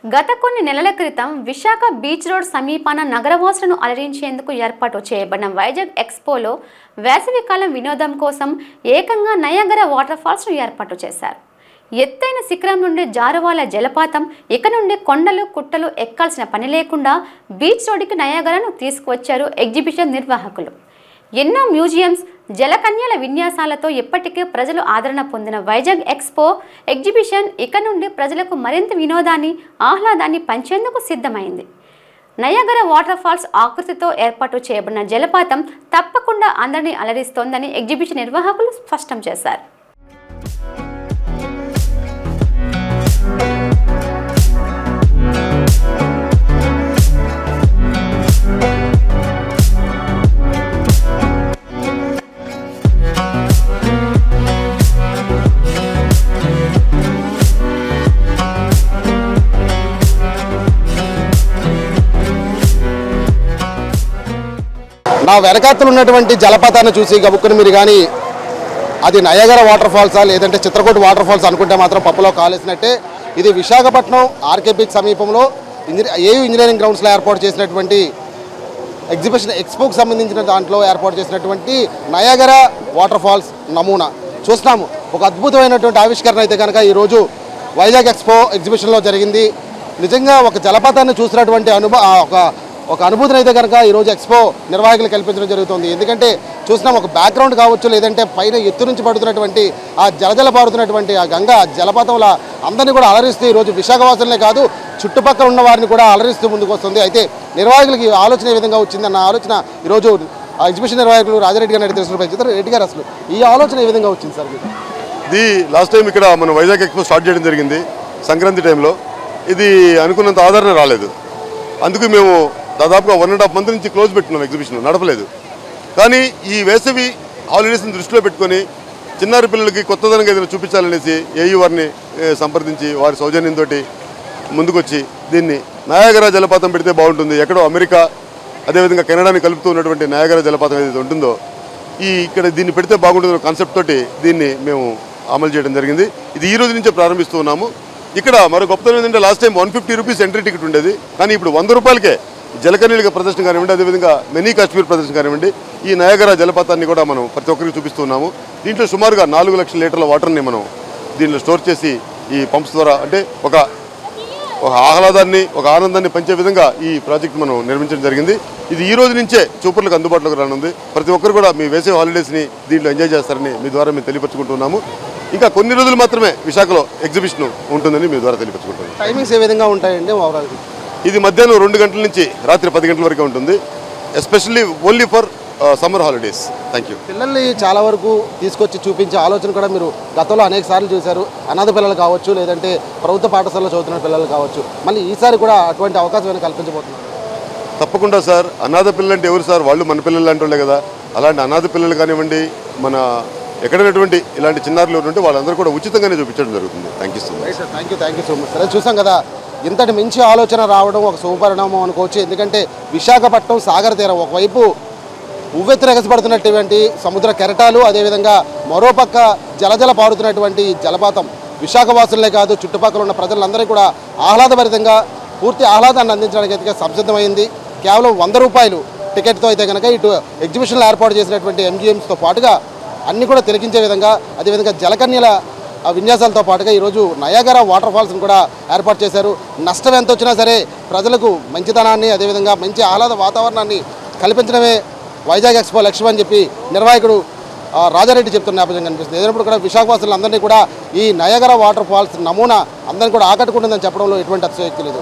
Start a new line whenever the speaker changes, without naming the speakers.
గత కొన్ని నెలల క్రితం విశాఖ బీచ్ రోడ్ సమీపాన నగరవాసులను అలరించేందుకు ఏర్పాటు చేయబడిన వైజాగ్ ఎక్స్పోలో వేసవికాలం వినోదం కోసం ఏకంగా నయాగరా వాటర్ ఫాల్స్ను ఏర్పాటు చేశారు. ఎత్తైన శిఖరం నుండి జారువాల జలపాతం, ఇక నుండి కొండలు కుట్టలు ఎక్కాల్సిన పని లేకుండా బీచ్ రోడ్డుకి నయాగరాను తీసుకువచ్చారు ఎగ్జిబిషన్ నిర్వాహకులు. ఎన్నో మ్యూజియంస్, జలకన్యల విన్యాసాలతో ఇప్పటికే ప్రజలు ఆదరణ పొందిన వైజాగ్ ఎక్స్పో ఎగ్జిబిషన్ ఇక నుండి ప్రజలకు మరింత వినోదాన్ని, ఆహ్లాదాన్ని పంచేందుకు సిద్ధమైంది. నయాగరా వాటర్ ఫాల్స్ ఆకృతితో ఏర్పాటు చేయబడిన జలపాతం తప్పకుండా అందరినీ అలరిస్తోందని ఎగ్జిబిషన్ నిర్వాహకులు స్పష్టం చేశారు.
నా వెనకాతలు ఉన్నటువంటి జలపాతాన్ని చూసి గబుక్కుని మీరు కానీ అది నయాగరా వాటర్ ఫాల్సా లేదంటే చిత్రకూట వాటర్ ఫాల్స్ అనుకుంటే మాత్రం పప్పులో కాలేసినట్టే. ఇది విశాఖపట్నం ఆర్కే బీచ్ సమీపంలో ఏయూ ఇంజనీరింగ్ గ్రౌండ్స్లో ఏర్పాటు చేసినటువంటి ఎగ్జిబిషన్ ఎక్స్పోకి సంబంధించిన దాంట్లో ఏర్పాటు చేసినటువంటి నయాగరా వాటర్ ఫాల్స్ నమూనా చూస్తున్నాము. ఒక అద్భుతమైనటువంటి ఆవిష్కరణ అయితే కనుక ఈరోజు వైజాగ్ ఎక్స్పో ఎగ్జిబిషన్లో జరిగింది. నిజంగా ఒక జలపాతాన్ని చూసినటువంటి ఒక అనుభూతిని అయితే కనుక ఈరోజు ఎక్స్పో నిర్వాహకులు కల్పించడం జరుగుతుంది. ఎందుకంటే చూసినాం, ఒక బ్యాక్గ్రౌండ్ కావచ్చు, లేదంటే పైన ఎత్తు నుంచి పడుతున్నటువంటి ఆ జలజల పారుతున్నటువంటి ఆ గంగా జలపాతంలో అందరినీ కూడా అలరిస్తూ ఈరోజు విశాఖవాసులనే కాదు చుట్టుపక్కల ఉన్న వారిని కూడా అలరిస్తూ ముందుకు వస్తుంది. అయితే నిర్వాహకులకి ఆలోచన ఏ విధంగా వచ్చిందన్న ఆలోచన ఈరోజు ఎగ్జిబిషన్ నిర్వాహకులు రాజారెడ్డి గారిని తెలుసుకుని రెడ్డి గారు అసలు ఈ ఆలోచన ఏ విధంగా వచ్చింది సార్?
ఇది లాస్ట్ టైం ఇక్కడ మనం వైజాగ్ ఎక్స్పో స్టార్ట్ చేయడం జరిగింది సంక్రాంతి టైంలో. ఇది అనుకున్నంత ఆదరణ రాలేదు. అందుకు మేము దాదాపుగా 1.5 month నుంచి క్లోజ్ పెట్టుకున్నాం, ఎగ్జిబిషన్ నడపలేదు. కానీ ఈ వేసవి హాలిడేస్ని దృష్టిలో పెట్టుకొని చిన్నారి పిల్లలకి కొత్తదనంగా ఏదైనా చూపించాలనేసి ఏయూ వారిని సంప్రదించి వారి సౌజన్యంతో ముందుకొచ్చి దీన్ని నయాగరా జలపాతం పెడితే బాగుంటుంది, ఎక్కడో అమెరికా అదేవిధంగా కెనడాని కలుపుతూ ఉన్నటువంటి నయాగరా జలపాతం ఏదైతే ఉంటుందో ఇక్కడ దీన్ని పెడితే బాగుంటుందన్న కాన్సెప్ట్ తోటి దీన్ని మేము అమలు చేయడం జరిగింది. ఇది ఈ రోజు నుంచే ప్రారంభిస్తూ ఉన్నాము. ఇక్కడ మరో గొప్పతనం ఏంటంటే last time 150 rupees entry ticket ఉండేది, కానీ ఇప్పుడు 100 రూపాయలకే జలకన్యల ప్రదర్శన కానివ్వండి, అదేవిధంగా మినీ కాశ్మీర్ ప్రదర్శన కానివ్వండి, ఈ నయాగరా జలపాతాన్ని కూడా మనం ప్రతి ఒక్కరికి చూపిస్తున్నాము. దీంట్లో సుమారుగా 4 లక్షల లీటర్ల వాటర్ని మనం దీనిలో స్టోర్ చేసి ఈ పంప్స్ ద్వారా అంటే ఒక ఆహ్లాదాన్ని, ఒక ఆనందాన్ని పంచే విధంగా ఈ ప్రాజెక్ట్ మనం నిర్మించడం జరిగింది. ఇది ఈ రోజు నుంచే చూపర్లకు అందుబాటులోకి రానుంది. ప్రతి ఒక్కరు కూడా మీ వేసవి హాలిడేస్ని దీంట్లో ఎంజాయ్ చేస్తారని మీ ద్వారా మేము తెలియపరుచుకుంటున్నాము. ఇంకా కొన్ని రోజులు మాత్రమే విశాఖలో ఎగ్జిబిషన్ ఉంటుందని మీ ద్వారా తెలియపరుచుకుంటున్నాము.
టైమింగ్స్ ఏ విధంగా ఉంటాయండి ఓవరాల్?
ఇది మధ్యాహ్నం 2 గంటల నుంచి రాత్రి 10 గంటల వరకు ఉంటుంది, especially only for summer holidays. Thank you.
పిల్లల్ని చాలా వరకు తీసుకొచ్చి చూపించే ఆలోచన కూడా మీరు గతంలో అనేక సార్లు చూశారు. అనాథ పిల్లలు కావచ్చు, లేదంటే ప్రభుత్వ పాఠశాలలో చదువుతున్న పిల్లలు కావచ్చు, మళ్ళీ ఈసారి కూడా అటువంటి అవకాశం కల్పించబోతున్నారు.
తప్పకుండా సార్. అనాథ పిల్లలు అంటే ఎవరు సార్? వాళ్ళు మన పిల్లలు లాంటి వాళ్ళే కదా. అలాంటి అనాథ పిల్లలు కానివ్వండి, మన ఎక్కడైనటువంటి ఇలాంటి చిన్నారులు ఉంటే వాళ్ళందరూ కూడా ఉచితంగానే చూపించడం జరుగుతుంది. Thank you so much
sir. Thank you so much sir. చూసాం కదా, ఇంతటి మంచి ఆలోచన రావడం ఒక శుభపరిణామం అనుకోవచ్చు. ఎందుకంటే విశాఖపట్నం సాగర తీరం ఒకవైపు ఉవ్వెత్తురెగసిపడుతున్నటువంటి సముద్ర కెరటాలు, అదేవిధంగా మరోపక్క జలజల పారుతున్నటువంటి జలపాతం విశాఖవాసులనే కాదు చుట్టుపక్కల ఉన్న ప్రజలందరికీ కూడా ఆహ్లాదభరితంగా పూర్తి ఆహ్లాదాన్ని అందించడానికి అయితే సంసిద్ధమైంది. కేవలం 100 రూపాయలు టికెట్తో అయితే కనుక ఇటు ఎగ్జిబిషన్లో ఏర్పాటు చేసినటువంటి MGMస్తో పాటుగా అన్నీ కూడా తిలకించే విధంగా, అదేవిధంగా జలకన్యల విన్యాసాలతో పాటుగా ఈరోజు నయాగరా వాటర్ ఫాల్స్ని కూడా ఏర్పాటు చేశారు. నష్టం ఎంత వచ్చినా సరే ప్రజలకు మంచితనాన్ని, అదేవిధంగా మంచి ఆహ్లాద వాతావరణాన్ని కల్పించడమే వైజాగ్ ఎక్స్పో లక్ష్యం అని చెప్పి నిర్వాహకుడు రాజారెడ్డి చెప్తున్న నేపథ్యం కనిపిస్తుంది. ఏదైనప్పుడు కూడా విశాఖవాసులందరినీ కూడా ఈ నయాగరా వాటర్ ఫాల్స్ నమూనా అందరినీ కూడా ఆకట్టుకుంటుందని చెప్పడంలో ఎటువంటి అతిశయోక్తి లేదు.